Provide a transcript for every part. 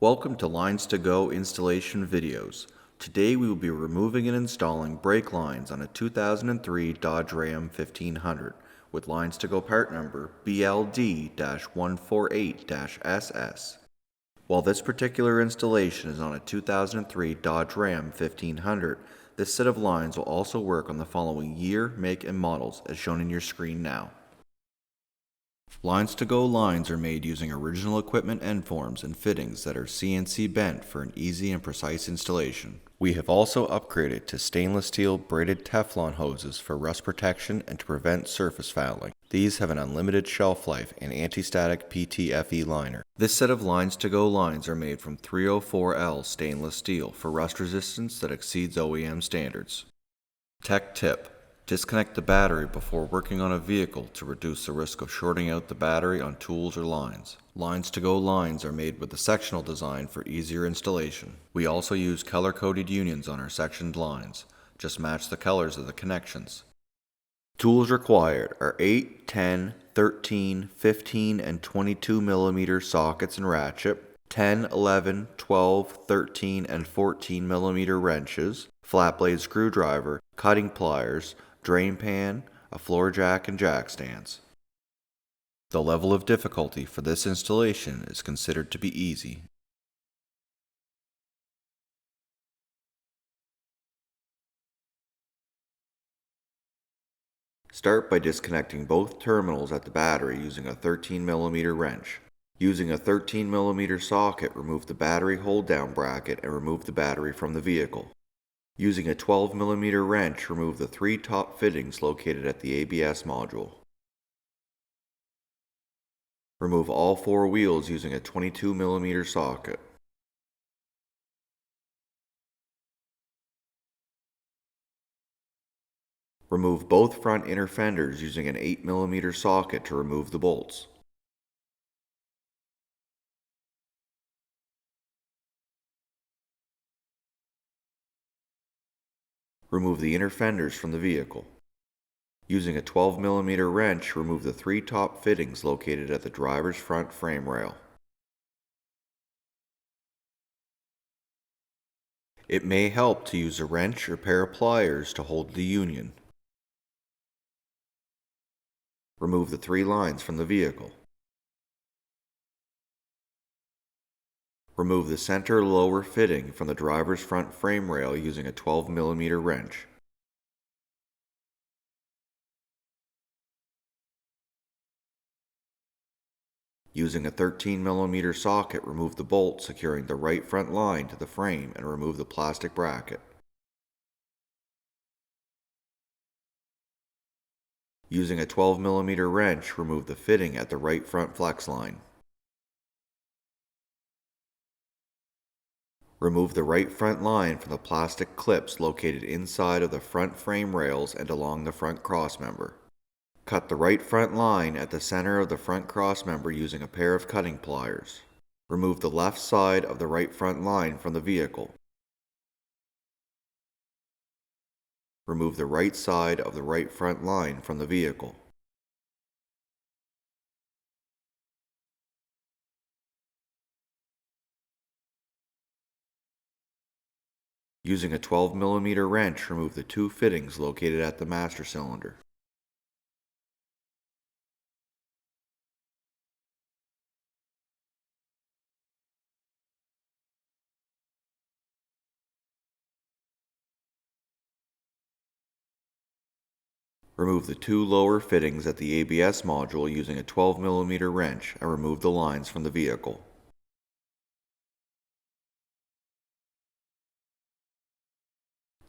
Welcome to LinesToGo installation videos. Today we will be removing and installing brake lines on a 2003 Dodge Ram 1500 with LinesToGo part number BLD-148-SS. While this particular installation is on a 2003 Dodge Ram 1500, this set of lines will also work on the following year, make, and models as shown in your screen now. LinesToGo lines are made using original equipment end forms and fittings that are CNC bent for an easy and precise installation. We have also upgraded to stainless steel braided Teflon hoses for rust protection and to prevent surface fouling. These have an unlimited shelf life and anti-static PTFE liner. This set of LinesToGo lines are made from 304L stainless steel for rust resistance that exceeds OEM standards. Tech tip: disconnect the battery before working on a vehicle to reduce the risk of shorting out the battery on tools or lines. LinesToGo lines are made with a sectional design for easier installation. We also use color-coded unions on our sectioned lines. Just match the colors of the connections. Tools required are 8, 10, 13, 15, and 22 mm sockets and ratchet, 10, 11, 12, 13, and 14 mm wrenches, flat blade screwdriver, cutting pliers, drain pan, a floor jack, and jack stands. The level of difficulty for this installation is considered to be easy. Start by disconnecting both terminals at the battery using a 13 mm wrench. Using a 13 mm socket, remove the battery hold-down bracket and remove the battery from the vehicle. Using a 12 mm wrench, remove the 3 top fittings located at the ABS module. Remove all 4 wheels using a 22 mm socket. Remove both front inner fenders using an 8 mm socket to remove the bolts. Remove the inner fenders from the vehicle. Using a 12 mm wrench, remove the 3 top fittings located at the driver's front frame rail. It may help to use a wrench or pair of pliers to hold the union. Remove the 3 lines from the vehicle. Remove the center lower fitting from the driver's front frame rail using a 12 mm wrench. Using a 13 mm socket, remove the bolt securing the right front line to the frame and remove the plastic bracket. Using a 12 mm wrench, remove the fitting at the right front flex line. Remove the right front line from the plastic clips located inside of the front frame rails and along the front crossmember. Cut the right front line at the center of the front crossmember using a pair of cutting pliers. Remove the left side of the right front line from the vehicle. Remove the right side of the right front line from the vehicle. Using a 12 mm wrench, remove the 2 fittings located at the master cylinder. Remove the 2 lower fittings at the ABS module using a 12 mm wrench and remove the lines from the vehicle.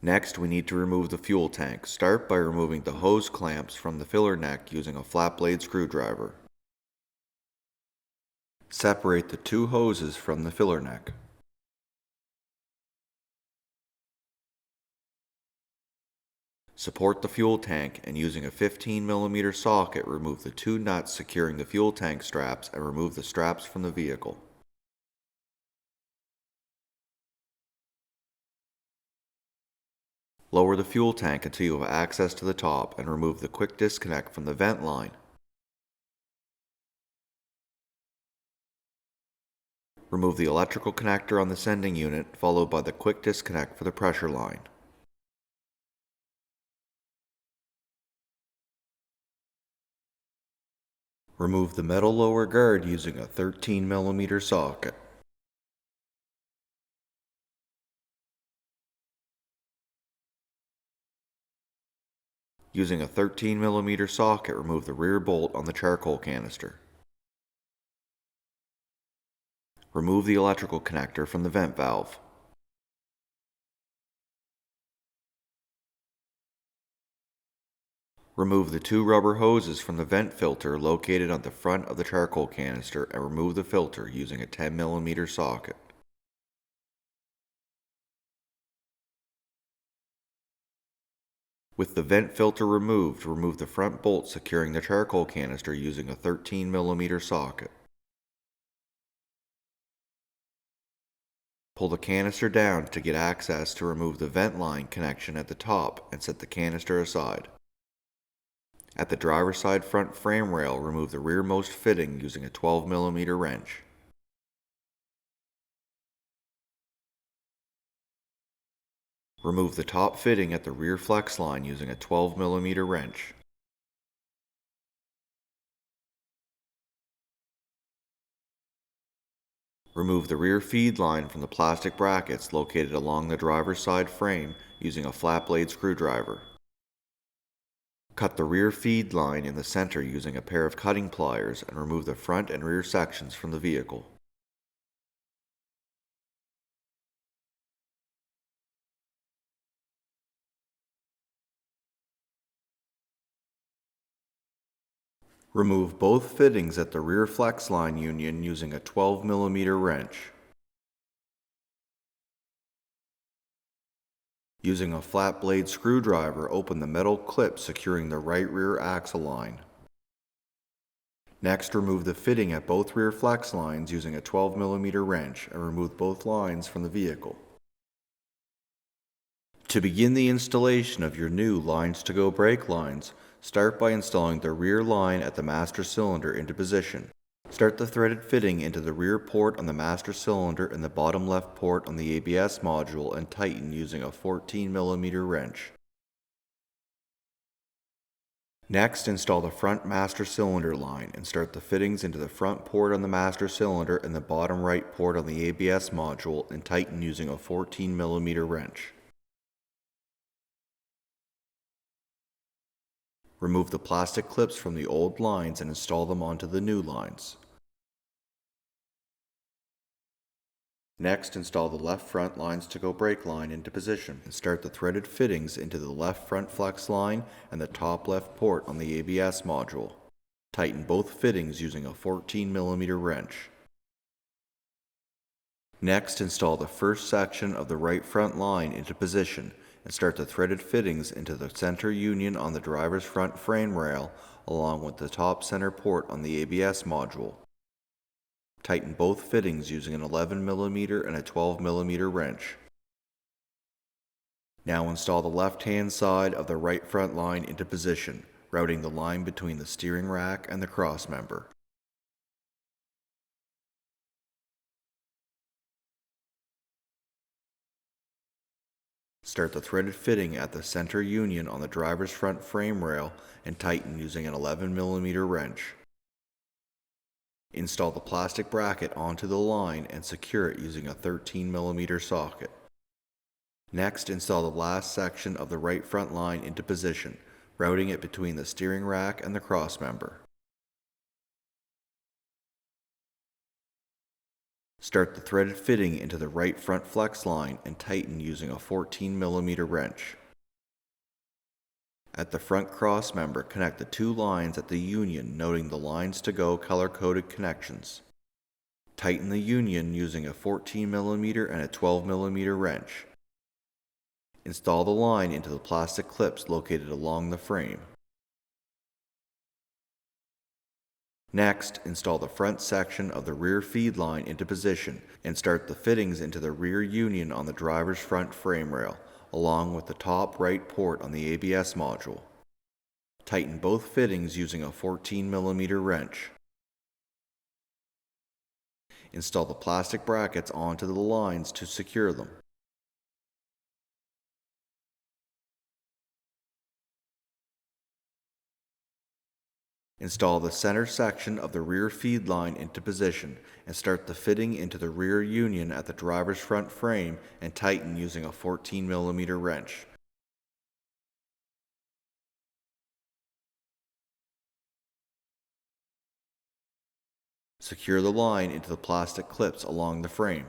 Next, we need to remove the fuel tank. Start by removing the hose clamps from the filler neck using a flat blade screwdriver. Separate the 2 hoses from the filler neck. Support the fuel tank and using a 15 mm socket, remove the 2 nuts securing the fuel tank straps and remove the straps from the vehicle. Lower the fuel tank until you have access to the top and remove the quick disconnect from the vent line. Remove the electrical connector on the sending unit, followed by the quick disconnect for the pressure line. Remove the metal lower guard using a 13mm socket. Using a 13mm socket, remove the rear bolt on the charcoal canister. Remove the electrical connector from the vent valve. Remove the two rubber hoses from the vent filter located on the front of the charcoal canister and remove the filter using a 10mm socket. With the vent filter removed, remove the front bolt securing the charcoal canister using a 13mm socket. Pull the canister down to get access to remove the vent line connection at the top and set the canister aside. At the driver's side front frame rail, remove the rearmost fitting using a 12mm wrench. Remove the top fitting at the rear flex line using a 12mm wrench. Remove the rear feed line from the plastic brackets located along the driver's side frame using a flat blade screwdriver. Cut the rear feed line in the center using a pair of cutting pliers and remove the front and rear sections from the vehicle. Remove both fittings at the rear flex line union using a 12mm wrench. Using a flat blade screwdriver, open the metal clip securing the right rear axle line. Next, remove the fitting at both rear flex lines using a 12mm wrench and remove both lines from the vehicle. To begin the installation of your new LinesToGo brake lines, start by installing the rear line at the master cylinder into position. Start the threaded fitting into the rear port on the master cylinder and the bottom left port on the ABS module and tighten using a 14mm wrench. Next, install the front master cylinder line and start the fittings into the front port on the master cylinder and the bottom right port on the ABS module and tighten using a 14mm wrench. Remove the plastic clips from the old lines and install them onto the new lines. Next, install the left front LinesToGo brake line into position and start the threaded fittings into the left front flex line and the top left port on the ABS module. Tighten both fittings using a 14mm wrench. Next, install the first section of the right front line into position and start the threaded fittings into the center union on the driver's front frame rail along with the top center port on the ABS module. Tighten both fittings using an 11mm and a 12mm wrench. Now install the left-hand side of the right front line into position, routing the line between the steering rack and the cross member. Start the threaded fitting at the center union on the driver's front frame rail and tighten using an 11mm wrench. Install the plastic bracket onto the line and secure it using a 13mm socket. Next, install the last section of the right front line into position, routing it between the steering rack and the cross member. Start the threaded fitting into the right front flex line and tighten using a 14mm wrench. At the front cross member, connect the two lines at the union, noting the LinesToGo color-coded connections. Tighten the union using a 14mm and a 12mm wrench. Install the line into the plastic clips located along the frame. Next, install the front section of the rear feed line into position and start the fittings into the rear union on the driver's front frame rail, along with the top right port on the ABS module. Tighten both fittings using a 14mm wrench. Install the plastic brackets onto the lines to secure them. Install the center section of the rear feed line into position and start the fitting into the rear union at the driver's front frame and tighten using a 14mm wrench. Secure the line into the plastic clips along the frame.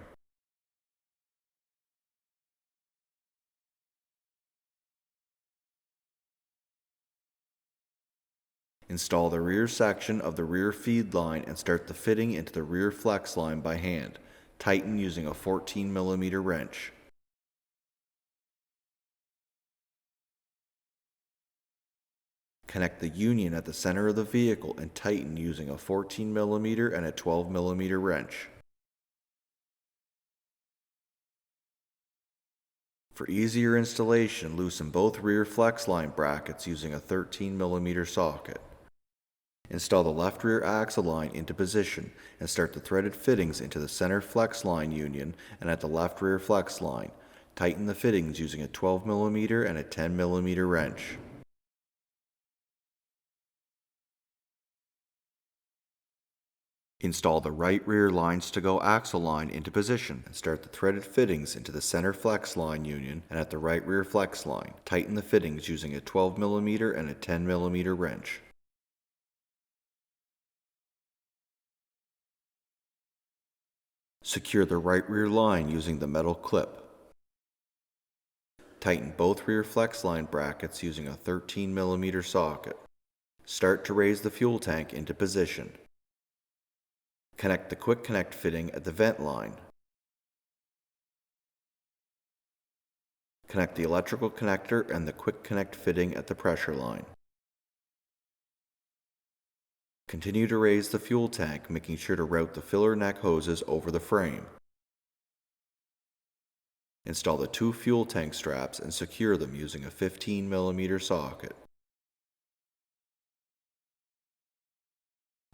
Install the rear section of the rear feed line and start the fitting into the rear flex line by hand. Tighten using a 14mm wrench. Connect the union at the center of the vehicle and tighten using a 14mm and a 12mm wrench. For easier installation, loosen both rear flex line brackets using a 13mm socket. Install the left rear axle line into position and start the threaded fittings into the center flex line union and at the left rear flex line. Tighten the fittings using a 12mm and a 10mm wrench. Install the right rear LinesToGo axle line into position and start the threaded fittings into the center flex line union and at the right rear flex line. Tighten the fittings using a 12mm and a 10mm wrench. Secure the right rear line using the metal clip. Tighten both rear flex line brackets using a 13mm socket. Start to raise the fuel tank into position. Connect the quick connect fitting at the vent line. Connect the electrical connector and the quick connect fitting at the pressure line. Continue to raise the fuel tank, making sure to route the filler neck hoses over the frame. Install the two fuel tank straps and secure them using a 15mm socket.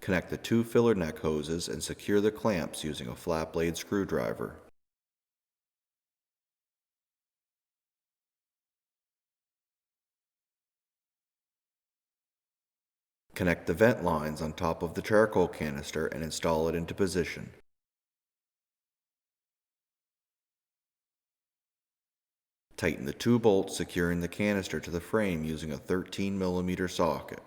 Connect the two filler neck hoses and secure the clamps using a flat blade screwdriver. Connect the vent lines on top of the charcoal canister and install it into position. Tighten the two bolts securing the canister to the frame using a 13mm socket.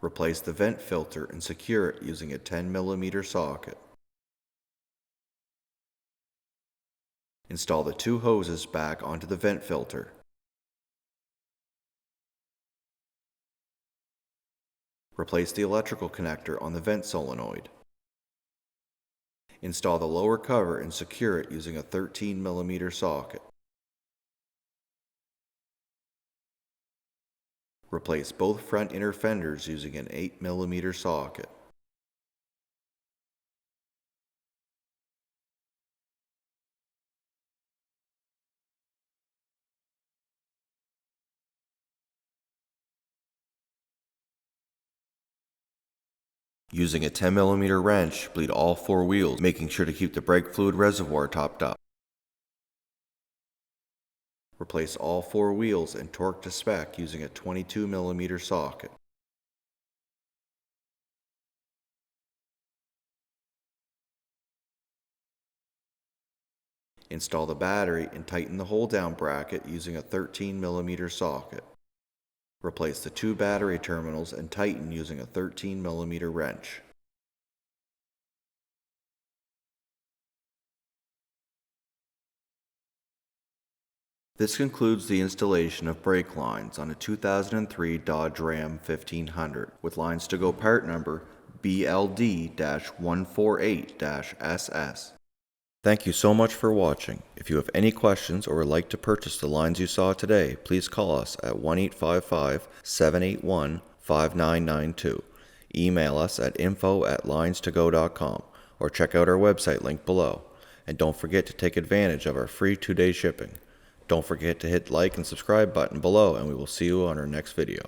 Replace the vent filter and secure it using a 10mm socket. Install the two hoses back onto the vent filter. Replace the electrical connector on the vent solenoid. Install the lower cover and secure it using a 13mm socket. Replace both front inner fenders using an 8mm socket. Using a 10mm wrench, bleed all four wheels, making sure to keep the brake fluid reservoir topped up. Replace all four wheels and torque to spec using a 22mm socket. Install the battery and tighten the hold-down bracket using a 13mm socket. Replace the two battery terminals and tighten using a 13mm wrench. This concludes the installation of brake lines on a 2003 Dodge Ram 1500 with LinesToGo part number BLD-148-SS. Thank you so much for watching. If you have any questions or would like to purchase the lines you saw today, please call us at 1-855-781-5992. Email us at info@linestogo.com or check out our website link below. And don't forget to take advantage of our free 2-day shipping. Don't forget to hit like and subscribe button below, and we will see you on our next video.